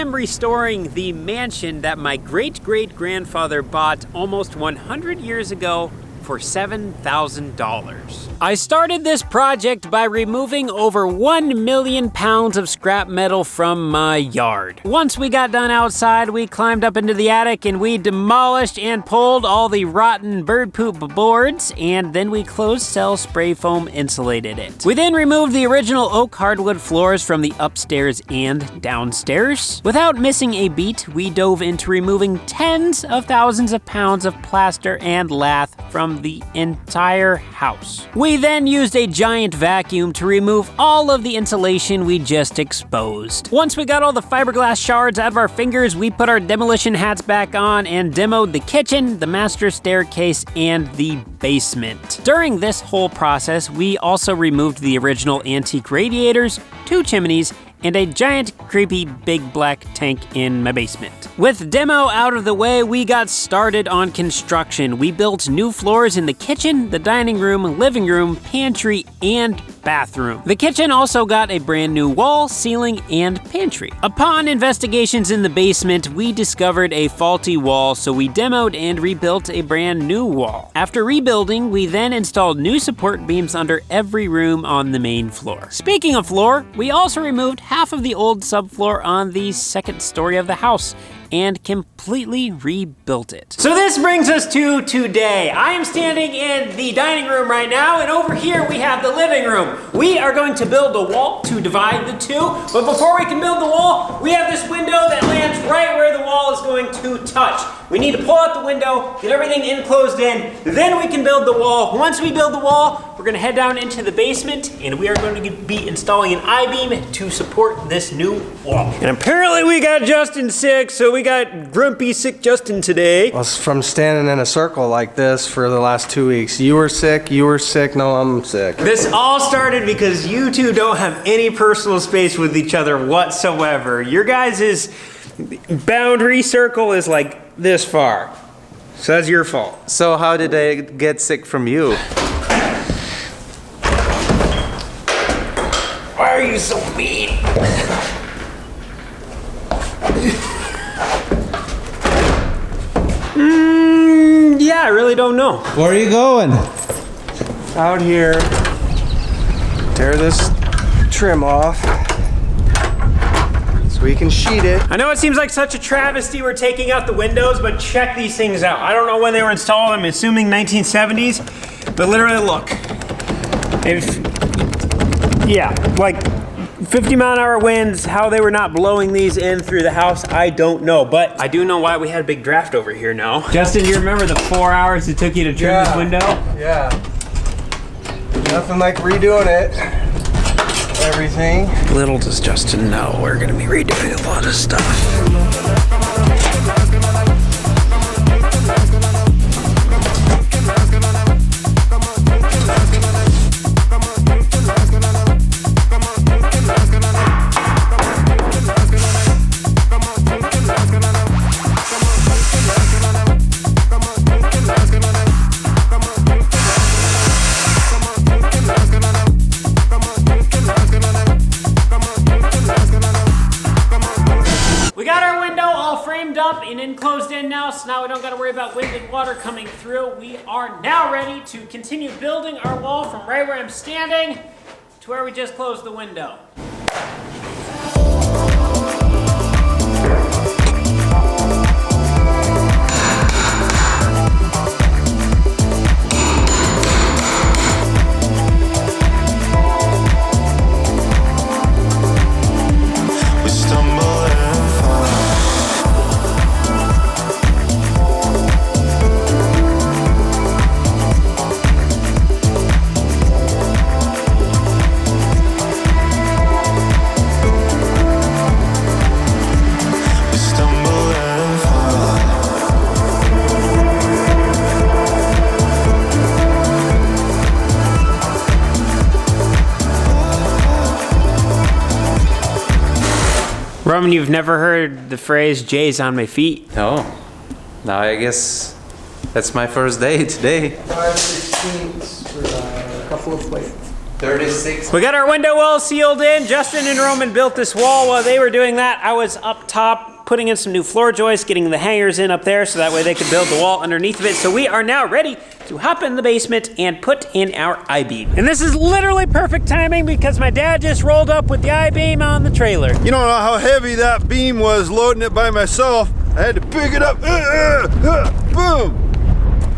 am restoring the mansion that my great-great-grandfather bought almost 100 years ago for $7,000. I started this project by removing over 1 million pounds of scrap metal from my yard. Once we got done outside, we climbed up into the attic and we demolished and pulled all the rotten bird poop boards, and then we closed cell spray foam insulated it. We then removed the original oak hardwood floors from the upstairs and downstairs. Without missing a beat, we dove into removing tens of thousands of pounds of plaster and lath from the entire house. We then used a giant vacuum to remove all of the insulation we just exposed. Once we got all the fiberglass shards out of our fingers, we put our demolition hats back on and demoed the kitchen, the master staircase, and the basement. During this whole process, we also removed the original antique radiators, 2 chimneys, and a giant, creepy, big black tank in my basement. With demo out of the way, we got started on construction. We built new floors in the kitchen, the dining room, living room, pantry, and bathroom. The kitchen also got a brand new wall, ceiling, and pantry. Upon investigations in the basement, we discovered a faulty wall, so we demoed and rebuilt a brand new wall. After rebuilding, we then installed new support beams under every room on the main floor. Speaking of floor, we also removed half of the old subfloor on the second story of the house and completely rebuilt it. So this brings us to today. I am standing in the dining room right now, and over here we have the living room. We are going to build a wall to divide the two, but before we can build the wall, we have this window that lands right where the wall is going to touch. We need to pull out the window, get everything enclosed in, then we can build the wall. Once we build the wall, we're gonna head down into the basement, and we are going to be installing an I-beam to support this new wall. And apparently we got Justin sick, so we got grumpy sick Justin today. Well, it's from standing in a circle like this for the last 2 weeks. You were sick, no, I'm sick. This all started because you two don't have any personal space with each other whatsoever. Your guys' boundary circle is like this far. So that's your fault. So how did I get sick from you? Why are you so mean? Yeah, I really don't know. Where are you going? Out here, tear this trim off so we can sheet it. I know it seems like such a travesty we're taking out the windows, but check these things out. I don't know when they were installed. I'm assuming 1970s, but literally look. Like 50-mile-an-hour winds, how they were not blowing these in through the house, I don't know. But I do know why we had a big draft over here now. Justin, do you remember the 4 hours it took you to trim this window? Yeah. Nothing like redoing it. Everything. Little does Justin know we're gonna be redoing a lot of stuff. And enclosed in now, so now we don't got to worry about wind and water coming through. We are now ready to continue building our wall from right where I'm standing to where we just closed the window. Roman, you've never heard the phrase, Jay's on my feet? No. Now I guess that's my first day today. 5/16 for a couple of plates. 36. We got our window well sealed in. Justin and Roman built this wall. While they were doing that, I was up top putting in some new floor joists, getting the hangers in up there so that way they could build the wall underneath of it. So we are now ready to hop in the basement and put in our I-beam. And this is literally perfect timing because my dad just rolled up with the I-beam on the trailer. You don't know how heavy that beam was loading it by myself. I had to pick it up, boom.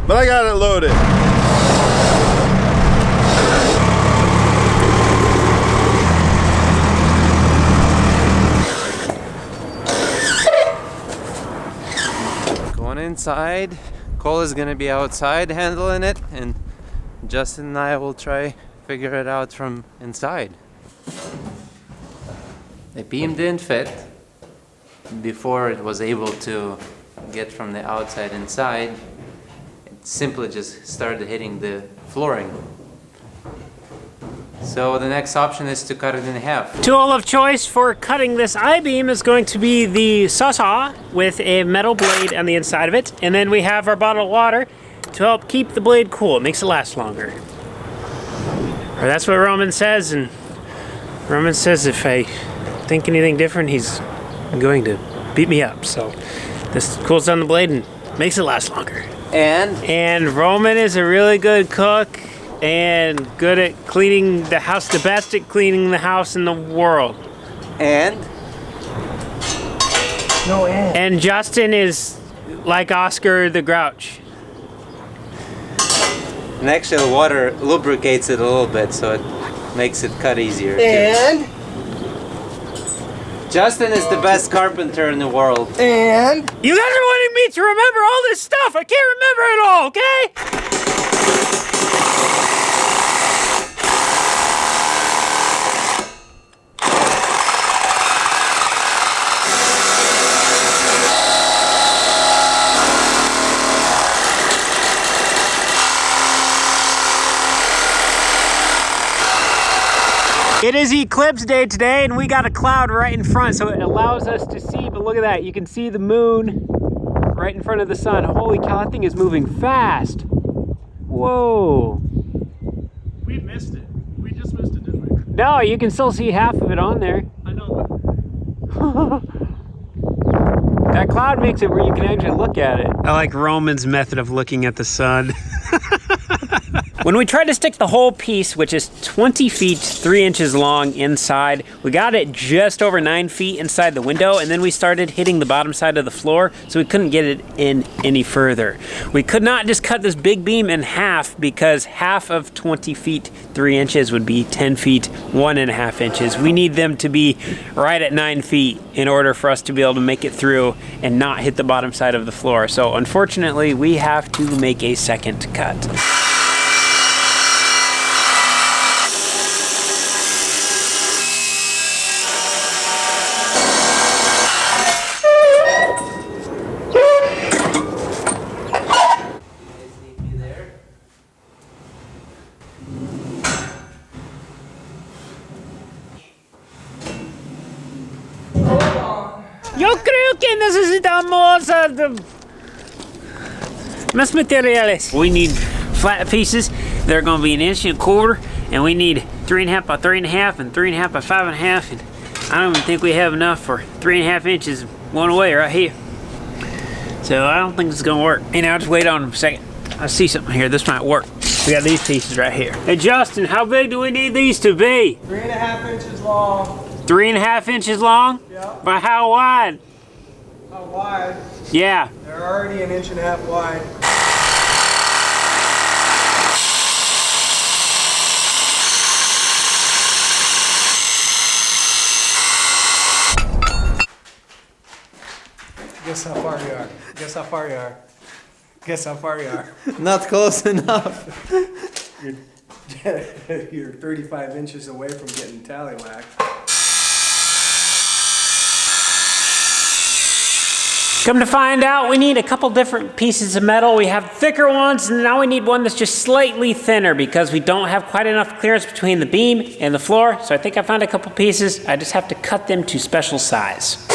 But I got it loaded. Going inside. Cole is gonna be outside handling it, and Justin and I will try figure it out from inside. The beam didn't fit before it was able to get from the outside inside. It simply just started hitting the flooring. So the next option is to cut it in half. Tool of choice for cutting this I-beam is going to be the saw with a metal blade on the inside of it. And then we have our bottle of water to help keep the blade cool. It makes it last longer. Or that's what Roman says, and Roman says if I think anything different, he's going to beat me up. So this cools down the blade and makes it last longer. And Roman is a really good cook and good at cleaning the house, the best at cleaning the house in the world. And And Justin is like Oscar the Grouch. and actually the water lubricates it a little bit, so it makes it cut easier. And Too. Justin is the best carpenter in the world. and You guys are wanting me to remember all this stuff. I can't remember it all, okay? It is eclipse day today, and we got a cloud right in front, so it allows us to see, but look at that. You can see the moon right in front of the sun. Holy cow, that thing is moving fast. Whoa. We missed it. We just missed it, didn't we? No, you can still see half of it on there. I know. That cloud makes it where you can actually look at it. I like Roman's method of looking at the sun. When we tried to stick the whole piece, which is 20 feet, 3 inches long inside, we got it just over 9 feet inside the window, and then we started hitting the bottom side of the floor, so we couldn't get it in any further. We could not just cut this big beam in half because half of 20 feet, 3 inches would be 10 feet, 1.5 inches. We need them to be right at 9 feet in order for us to be able to make it through and not hit the bottom side of the floor. So unfortunately, we have to make a second cut. Yo creo que necesitamos más materiales. We need flat pieces. They're going to be 1.25 inches, and we need 3.5 by 3.5 and 3.5 by 5.5. And I don't even think we have enough for 3.5 inches one away right here. So I don't think this is going to work. And I'll just wait on a second. I see something here. This might work. We got these pieces right here. Hey Justin, how big do we need these to be? 3.5 inches long. 3.5 inches long? Yeah. By how wide? How wide? Yeah. They're already 1.5 inches wide. Guess how far you are. Guess how far you are. Guess how far you are. Not close enough. You're 35 inches away from getting tallywhacked. Come to find out, we need a couple different pieces of metal. We have thicker ones, and now we need one that's just slightly thinner because we don't have quite enough clearance between the beam and the floor. So I think I found a couple pieces. I just have to cut them to special size.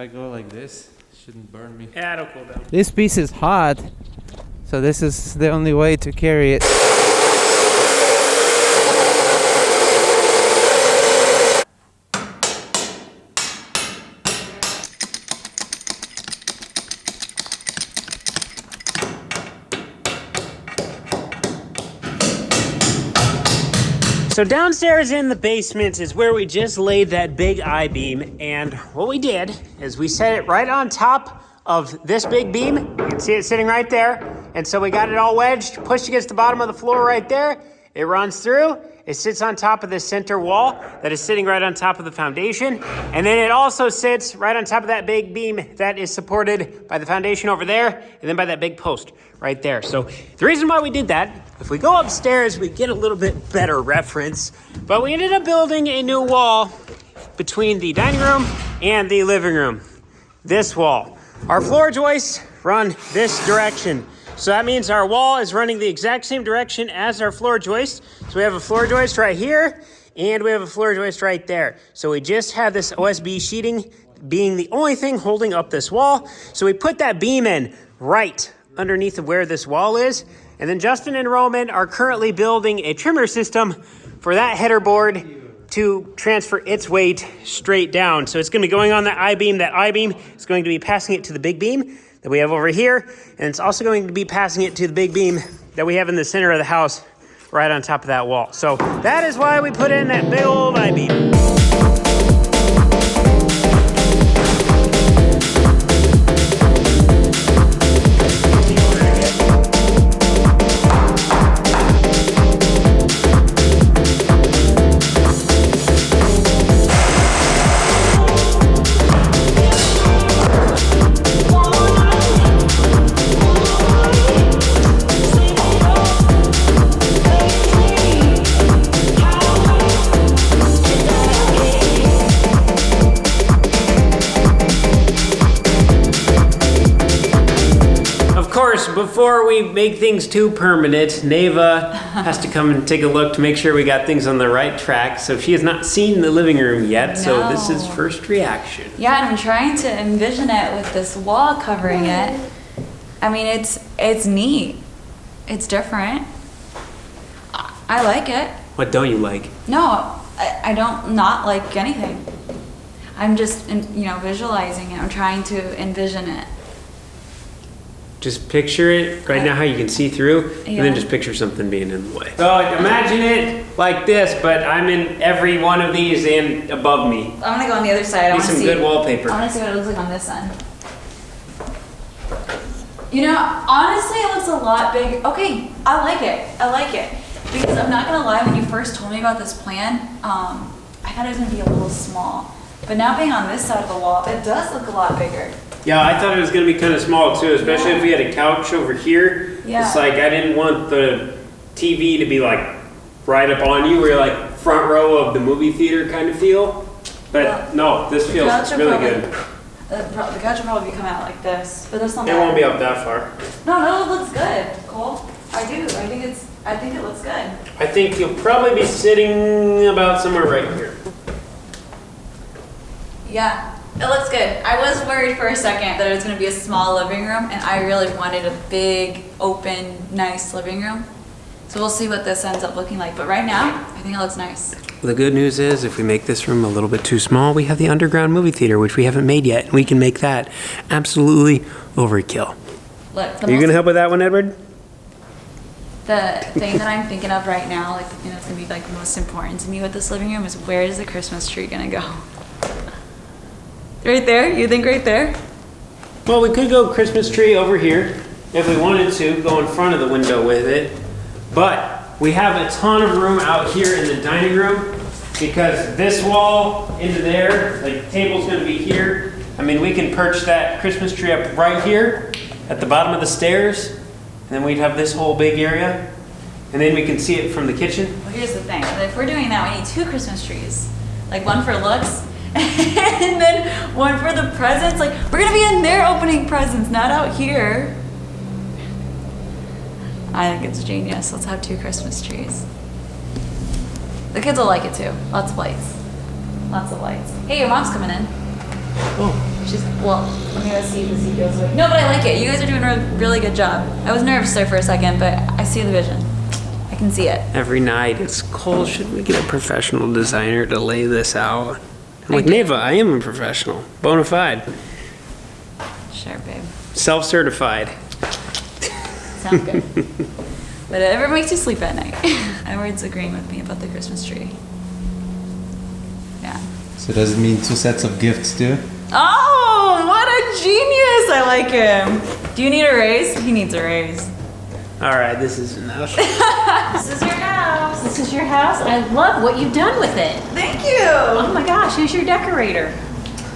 I go like this, it shouldn't burn me. Yeah, it'll cool down. This piece is hot, so this is the only way to carry it. So downstairs in the basement is where we just laid that big I-beam, and what we did is we set it right on top of this big beam. You can see it sitting right there. And so we got it all wedged, pushed against the bottom of the floor right there. It runs through, it sits on top of the center wall that is sitting right on top of the foundation. And then it also sits right on top of that big beam that is supported by the foundation over there, and then by that big post right there. So the reason why we did that, if we go upstairs, we get a little bit better reference, but we ended up building a new wall between the dining room and the living room. This wall. Our floor joists run this direction. So that means our wall is running the exact same direction as our floor joist. So we have a floor joist right here, and we have a floor joist right there. So we just have this OSB sheeting being the only thing holding up this wall. So we put that beam in right underneath of where this wall is. And then Justin and Roman are currently building a trimmer system for that header board to transfer its weight straight down. So it's gonna be going on that I-beam. That I-beam is going to be passing it to the big beam that we have over here. And it's also going to be passing it to the big beam that we have in the center of the house, right on top of that wall. So that is why we put in that big old I-beam. Before we make things too permanent, Neva has to come and take a look to make sure we got things on the right track. So she has not seen the living room yet, so this is first reaction. Yeah, and I'm trying to envision it with this wall covering it. I mean, it's neat. It's different. I like it. What don't you like? No, I don't not like anything. I'm just, visualizing it. I'm trying to envision it. Just picture it right now how you can see through, and then just picture something being in the way. So imagine it like this, but I'm in every one of these and above me. I'm gonna go on the other side. I Need some good wallpaper. I wanna see what it looks like on this end. Honestly, it looks a lot big. Okay, I like it. Because I'm not gonna lie, when you first told me about this plan, I thought it was gonna be a little small. But now being on this side of the wall, it does look a lot bigger. Yeah, I thought it was gonna be kind of small too, especially if we had a couch over here. Yeah. It's like I didn't want the TV to be like right up on you, where you're like front row of the movie theater kind of feel. But no, this feels really good. The couch will probably come out like this, but that's not It bad. won't be up that far. No, it looks good, Cole. I do. I think it looks good. I think you'll probably be sitting about somewhere right here. Yeah. It looks good. I was worried for a second that it was going to be a small living room, and I really wanted a big, open, nice living room. So we'll see what this ends up looking like. But right now, I think it looks nice. The good news is, if we make this room a little bit too small, we have the underground movie theater, which we haven't made yet, and we can make that absolutely overkill. Look, Are you going to help with that one, Edward? The thing that I'm thinking of right now, it's going to be like most important to me with this living room is, where is the Christmas tree going to go? Right there? You think right there? Well, we could go Christmas tree over here if we wanted to, go in front of the window with it. But we have a ton of room out here in the dining room, because this wall into there, like the table's gonna be here. I mean, we can perch that Christmas tree up right here at the bottom of the stairs, and then we'd have this whole big area, and then we can see it from the kitchen. Well, here's the thing. If we're doing that, we need 2 Christmas trees. Like one for looks, and then one for the presents. Like, we're gonna be in there opening presents, not out here. I think it's genius. Let's have 2 Christmas trees. The kids will like it too. Lots of lights. Lots of lights. Hey, your mom's coming in. Oh, Well, let me go see if the seat goes away. No, but I like it. You guys are doing a really good job. I was nervous there for a second, but I see the vision. I can see it. Every night it's Cole, should we get a professional designer to lay this out? I'm like, Neva, I am a professional. Bona fide. Sure, babe. Self-certified. Sounds good. But it ever makes you sleep at night. Edward's agreeing with me about the Christmas tree. Yeah. So does it mean 2 sets of gifts too? Oh, what a genius! I like him. Do you need a raise? He needs a raise. All right, this is enough. This is your house. This is your house? I love what you've done with it. Thank you. Oh my gosh, who's your decorator?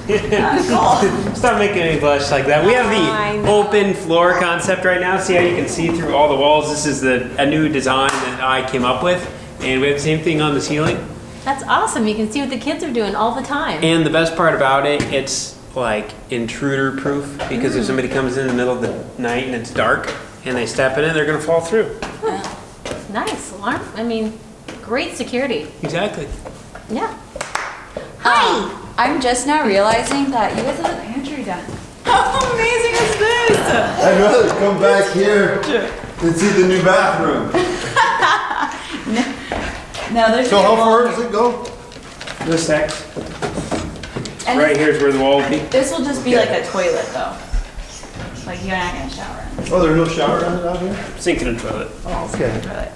Cool. Stop making me blush like that. We have I the know. open floor concept right now. See how you can see through all the walls? This is a new design that I came up with. And we have the same thing on the ceiling. That's awesome. You can see what the kids are doing all the time. And the best part about it, it's like intruder proof, because if somebody comes in the middle of the night and it's dark and they step in it, they're gonna fall through. Nice. Alarm. I mean, great security. Exactly. Yeah. Hi. I'm just now realizing that you guys have the pantry done. How amazing is this? I'd rather come back here and see the new bathroom. No, there's So how far does it go? This section. And Right here's where the wall will be. this will just be like a toilet though. Like you're not gonna shower in Oh, there's no shower in it out here? Sink in a toilet. Oh, okay. the toilet.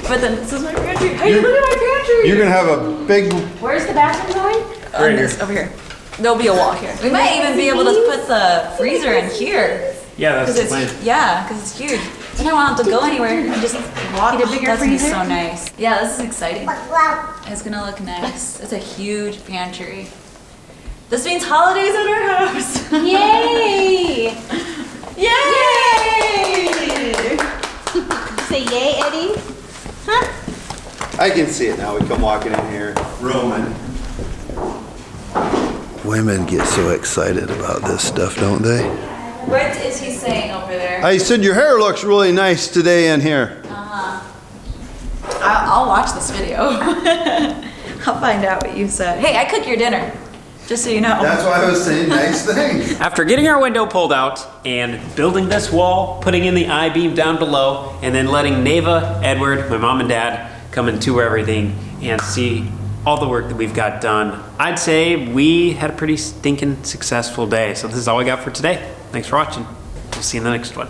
But then this is my pantry. Hey, look at my pantry. You're gonna have a big, Where's the bathroom going? Right this, over here. There'll be a wall here. We might even be able to put the freezer in here. Yeah, that's the Cause plan. it's, yeah, because it's huge. I don't want to go anywhere and just walk. Get a bigger That's gonna be freezer? so nice. Yeah, this is exciting. It's gonna look nice. It's a huge pantry. This means holidays at our house. Yay! Yay! Say yay, Eddie. Huh? I can see it now. We come walking in here, Roman. Women get so excited about this stuff, don't they? What is he saying over there? I said your hair looks really nice today in here. I'll watch this video. I'll find out what you said. Hey, I cook your dinner. Just so you know. That's why I was saying nice things. After getting our window pulled out and building this wall, putting in the I-beam down below, and then letting Neva, Edward, my mom and dad come and tour everything and see all the work that we've got done, I'd say we had a pretty stinking successful day. So this is all we got for today. Thanks for watching. We'll see you in the next one.